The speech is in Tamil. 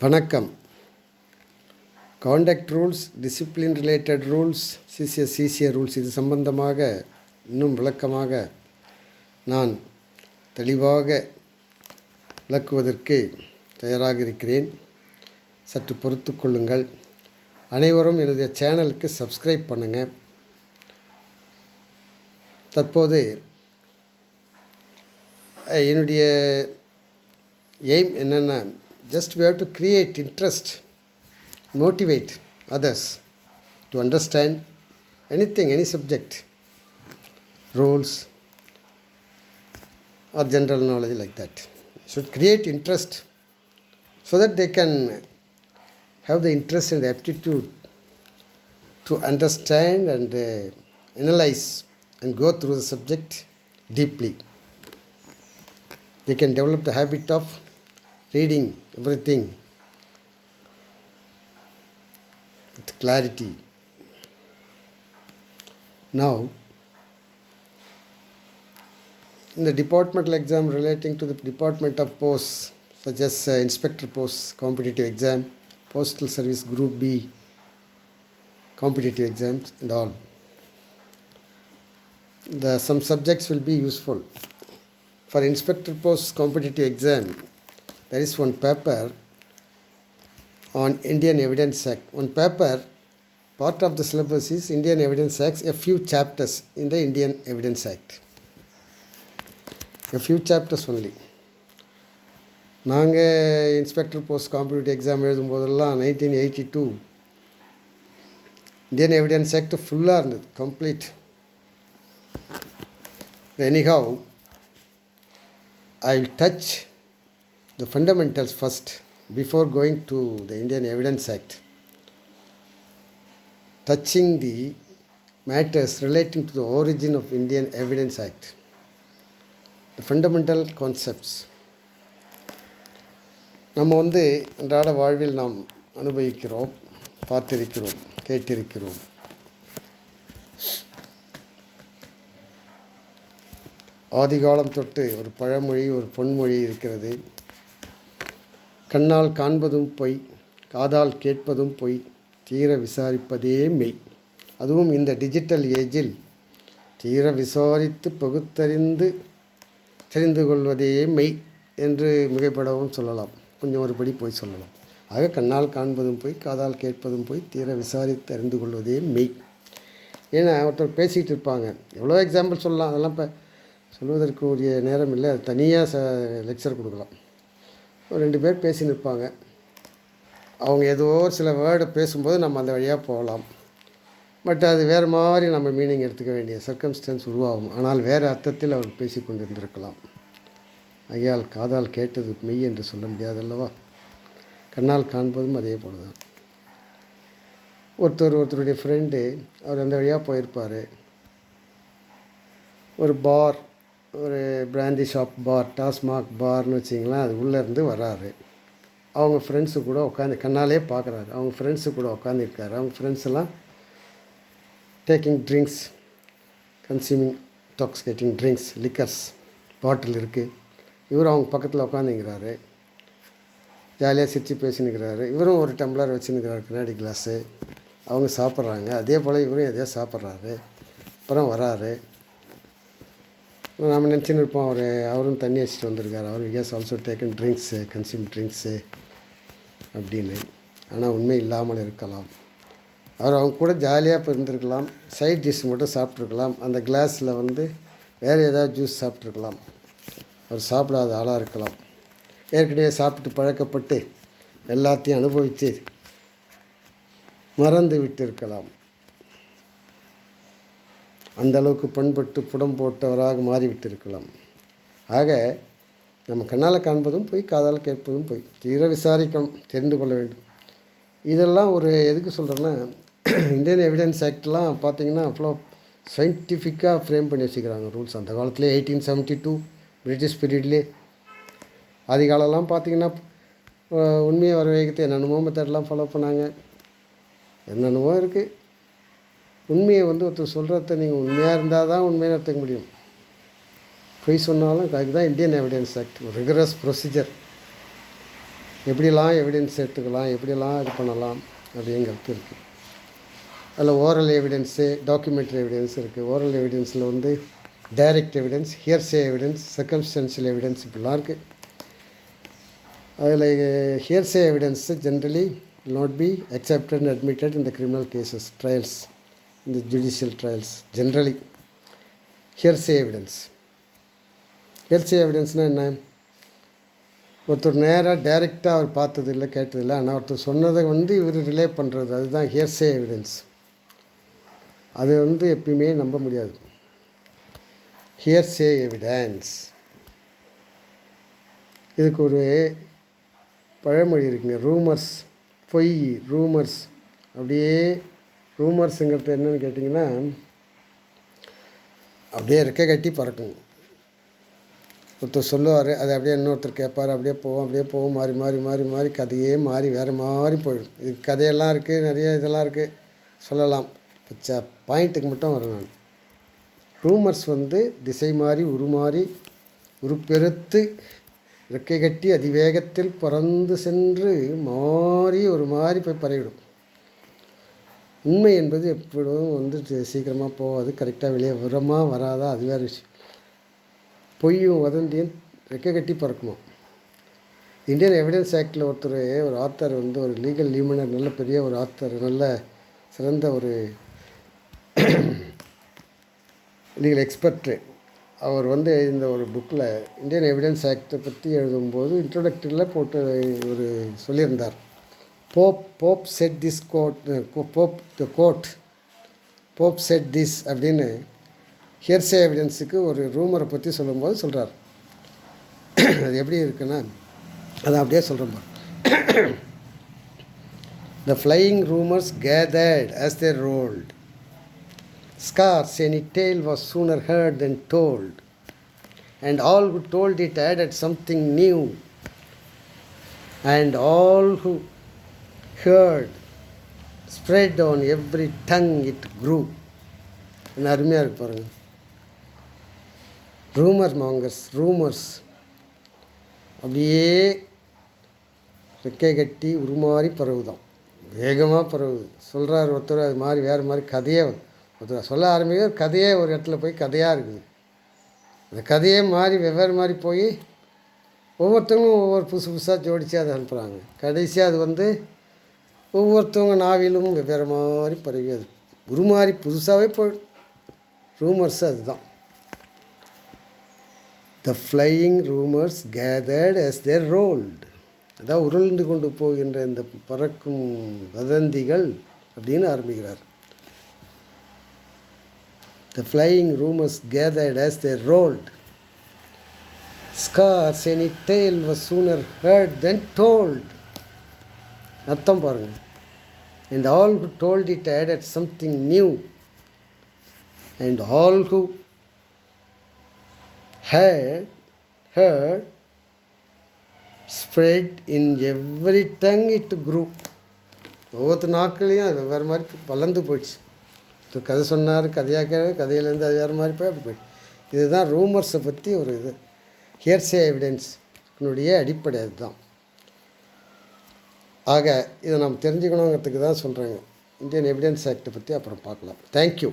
வணக்கம். Contact rules, discipline related rules, CCA rules இது சம்பந்தமாக இன்னும் விளக்கமாக நான் தெளிவாக விளக்குவதற்கு தயாராக இருக்கிறேன். சற்று பொறுத்து கொள்ளுங்கள். அனைவரும் என்னுடைய சேனலுக்கு சப்ஸ்கிரைப் பண்ணுங்கள். தற்போது என்னுடைய எய்ம் என்னென்னா, just we have to create interest, motivate others to understand anything, any subject, rules or general knowledge like that. Should create interest so that they can have the interest and the aptitude to understand and analyze and go through the subject deeply. They can develop the habit of reading everything with clarity. Now, in the departmental exam relating to the department of posts, such as inspector posts, competitive exam, postal service group B, competitive exams and all, some subjects will be useful. For inspector posts competitive exam, there is one paper on Indian Evidence Act. One paper, part of the syllabus is Indian Evidence Act, a few chapters in the Indian Evidence Act. A few chapters only. நாங்கள் இன்ஸ்பெக்டர் போஸ்ட் காம்படிட்டிவ் எக்ஸாம் எழுதும்போதெல்லாம் 1982 இந்தியன் எவிடன்ஸ் ஆக்ட் ஃபுல்லாக இருந்தது, complete. Anyhow, I will touch the fundamentals first before going to the Indian Evidence Act, touching the matters relating to the origin of Indian Evidence Act, the fundamental concepts. நம்ம அன்றாட வாழ்வில் நாம் அனுபவிக்கிறோம், பார்த்திருக்கிறோம், கேட்டிருக்கிறோம். ஆதிகாலம் தொட்டு ஒரு பழமொழி, ஒரு பொன்மொழி இருக்கிறது. கண்ணால் காண்பதும் பொய், காதால் கேட்பதும் பொய், தீர விசாரிப்பதே மெய். அதுவும் இந்த டிஜிட்டல் ஏஜில் தீர விசாரித்து பகுத்தறிந்து தெரிந்து கொள்வதே மெய் என்று மிகைப்படவும் சொல்லலாம். கொஞ்சம் ஒருபடி போய் சொல்லலாம். ஆக கண்ணால் காண்பதும் பொய், காதால் கேட்பதும் பொய், தீர விசாரித்து அறிந்து கொள்வதே மெய். ஏன்னா ஒருத்தர் பேசிகிட்டு இருப்பாங்க, எவ்வளோ எக்ஸாம்பிள் சொல்லலாம். அதெல்லாம் இப்போ சொல்வதற்கு உரிய நேரம் இல்லை. அது தனியாக லெக்சர் கொடுக்கலாம். ஒரு 2 பேர் பேசின்னு இருப்பாங்க. அவங்க ஏதோ சில வேர்டு பேசும்போது நம்ம அந்த வழியாக போகலாம். பட் அது வேறு மாதிரி நம்ம மீனிங் எடுத்துக்க வேண்டிய சர்க்கம்ஸ்டன்ஸ் உருவாகும். ஆனால் வேறு அர்த்தத்தில் அவர் பேசி கொண்டு இருந்திருக்கலாம். ஐயால் காதால் கேட்டது மெய் என்று சொல்ல முடியாதல்லவா? கண்ணால் காண்பதும் அதே போல தான். ஒருத்தருடைய ஃப்ரெண்டு, அவர் அந்த வழியாக போயிருப்பார். ஒரு பார், ஒரு பிராண்டி ஷாப் பார், டாஸ்மாக் பார்னு வச்சிங்களேன், அது உள்ளேருந்து வராரு. அவங்க ஃப்ரெண்ட்ஸு கூட உட்காந்து கண்ணாலே பார்க்குறாரு. அவங்க ஃப்ரெண்ட்ஸு கூட உட்காந்துருக்காரு. அவங்க ஃப்ரெண்ட்ஸ் எல்லாம் taking drinks, consuming toxicating drinks, liquors bottle இருக்குது. இவரும் அவங்க பக்கத்தில் உட்காந்துங்கிறாரு. ஜாலியாக சிரித்து பேசினுக்கிறாரு. இவரும் ஒரு டம்ளர் வச்சுன்னுக்கிறாரு, கண்ணாடி கிளாஸு. அவங்க சாப்பிட்றாங்க. அதே போல் இவரும் எதையோ சாப்பிட்றாரு. அப்புறம் வராரு. நாம் நினச்சின்னு இருப்போம், அவரும் தண்ணி வச்சுட்டு வந்திருக்காரு, அவர் has also taken drinks, consume drinks அப்படின்னு. ஆனால் உண்மை இல்லாமல் இருக்கலாம். அவங்க கூட ஜாலியாக இப்போ இருந்திருக்கலாம். சைட் டிஷ் மட்டும் சாப்பிட்ருக்கலாம். அந்த கிளாஸில் வேறு ஏதாவது ஜூஸ் சாப்பிட்ருக்கலாம். அவர் சாப்பிடாத ஆளாக இருக்கலாம். ஏற்கனவே சாப்பிட்டு பழக்கப்பட்டு எல்லாத்தையும் அனுபவித்து மறந்து விட்டு இருக்கலாம். அந்த அளவுக்கு பண்பட்டு புடம் போட்டவராக மாறிவிட்டு இருக்கலாம். ஆக நம்ம கண்ணால் காண்பதும் போய், காதால் கேட்பதும் போய், தீர விசாரிக்கணும், தெரிந்து கொள்ள வேண்டும். இதெல்லாம் ஒரு எதுக்கு சொல்கிறேன்னா, இந்தியன் எவிடன்ஸ் ஆக்ட்லாம் பார்த்திங்கன்னா அவ்வளோ சயின்டிஃபிக்காக ஃப்ரேம் பண்ணி வச்சுக்கிறாங்க ரூல்ஸ். அந்த காலத்துலேயே 1872 பிரிட்டிஷ் பீரியட்லேயே. ஆதி காலம்லாம் பார்த்திங்கன்னா உண்மையை வர வைக்கிறது என்னென்னமோ மெத்தட்லாம் ஃபாலோ பண்ணாங்க. என்னென்னமோ இருக்குது. உண்மையை ஒருத்தர் சொல்கிறத நீங்கள் உண்மையாக இருந்தால் தான் உண்மையை நடத்த முடியும். பொய் சொன்னாலும் அதுக்கு தான் இந்தியன் எவிடன்ஸ் ஆக்ட், ஒரு ரிகரஸ் ப்ரொசீஜர். எப்படிலாம் எவிடன்ஸ் எடுத்துக்கலாம், எப்படிலாம் இது பண்ணலாம் அப்படிங்கிறது இருக்குது. அதில் ஓரல் எவிடன்ஸு, டாக்குமெண்ட்ரி எவிடன்ஸ் இருக்குது. ஓரல் எவிடன்ஸில் வந்து direct evidence, hearsay evidence, circumstantial evidence இப்படிலாம் இருக்குது. அதில் hearsay evidence generally will not be accepted and admitted in the criminal cases, trials, in the judicial trials, generally. Hearsay evidence. Hearsay evidenceனால் என்ன? ஒருத்தர் நேராக டைரெக்டாக அவர் பார்த்ததில்லை, கேட்டதில்லை, ஆனால் ஒருத்தர் சொன்னதை வந்து இவர் ரிலே பண்ணுறது, அதுதான் ஹியர்சே எவிடன்ஸ். அது வந்து எப்பயுமே நம்ப முடியாது. ஹியர்சே எவிடன்ஸ் இதுக்கு ஒரு பழமொழி இருக்குங்க, ரூமர்ஸ், பொய், ரூமர்ஸ். அப்படியே ரூமர்ஸுங்கிறது என்னென்னு கேட்டிங்கன்னா, அப்படியே இருக்க கட்டி பறக்குங்க. ஒருத்தர் சொல்லுவார், அது அப்படியே இன்னொருத்தர் கேட்பார், அப்படியே போகும், மாறி மாறி மாறி மாறி கதையே மாறி வேறு மாதிரி போயிடும். இது கதையெல்லாம் இருக்குது, நிறைய இதெல்லாம் இருக்குது சொல்லலாம். பச்சா பாயிண்ட்டுக்கு மட்டும் வரேன் நான். ரூமர்ஸ் வந்து திசை மாறி உருமாறி உருப்பெருத்து இறக்கை கட்டி அதிவேகத்தில் பறந்து சென்று மாறி ஒரு மாதிரி போய் பரவிடும். உண்மை என்பது எப்பொழுதும் வந்து சீக்கிரமாக போகாது, கரெக்டாக வெளியே வராதா, அது வேறு விஷயம். பொய்யும் வதந்தியும் ரெக்கை கட்டி பறக்குமா. இந்தியன் எவிடன்ஸ் ஆக்டில் ஒரு ஆத்தர் வந்து ஒரு லீகல் லியூமினர், நல்ல பெரிய ஒரு ஆத்தர், நல்ல சிறந்த ஒரு லீகல் எக்ஸ்பர்ட்டு. அவர் வந்து இந்த ஒரு புக்கில் இந்தியன் எவிடன்ஸ் ஆக்டை பற்றி எழுதும்போது இன்ட்ரோடக்டரியில் போட்டு ஒரு சொல்லியிருந்தார். Pope set this Pope set this அப்படின்னு ஹியர்சே எவிடன்ஸுக்கு ஒரு ரூமரை பற்றி சொல்லும்போது சொல்கிறார். அது எப்படி இருக்குன்னா, அதை அப்படியே சொல்கிறோம். The flying rumors gathered as they rolled. Scarce any tale was sooner heard than told, and all who told it added something new, and all who heard spread on every tongue it grew. என்ன அருமையாக இருக்கு பாருங்கள். ரூமர்ஸ் அப்படியே ரெக்கை கட்டி உருமாறி பரவுதான், வேகமாக பரவுது. சொல்கிறார் ஒருத்தர், அது மாதிரி வேறு மாதிரி கதையே ஒருத்தர் சொல்ல ஆரம்பிக்கிற கதையே ஒரு இடத்துல போய் கதையாக இருக்குது. அந்த கதையே மாறி வெவ்வேறு மாதிரி போய் ஒவ்வொருத்தவங்களும் ஒவ்வொரு புதுசாக ஜோடித்து அதை அனுப்புகிறாங்க. கடைசியாக அது வந்து ஒவ்வொருத்தவங்க நாவிலும் வெவ்வேறு மாதிரி பரவி அது உருமாறி புதுசாகவே போயிடும். ரூமர்ஸ் அதுதான். The flying rumors gathered as they rolled. அதான் உருண்டு கொண்டு போகின்ற இந்த பறக்கும் வதந்திகள் அப்படின்னு ஆரம்பிக்கிறார். The flying rumors gathered as they rolled. Scarce any tale was sooner heard than told. அர்த்தம் பாருங்க. And all who told it added something new. And all who had heard spread in every tongue it grew. ஒவ்வொரு நாட்களையும் அது வேறு மாதிரி வளர்ந்து போயிடுச்சு. கதை சொன்னார், கதையாக கதையிலேருந்து அது வேறு மாதிரி போய் அப்படி போயிடுச்சு. இதுதான் ரூமர்ஸை பற்றி ஒரு இது. ஹியர்சே எவிடன்ஸ்னுடைய அடிப்படை அதுதான். ஆக இதை நாம் தெரிஞ்சுக்கணுங்கிறதுக்கு தான் சொல்கிறேங்க. இந்தியன் எவிடன்ஸ் ஆக்டை பற்றி அப்புறம் பார்க்கலாம். தேங்க்யூ.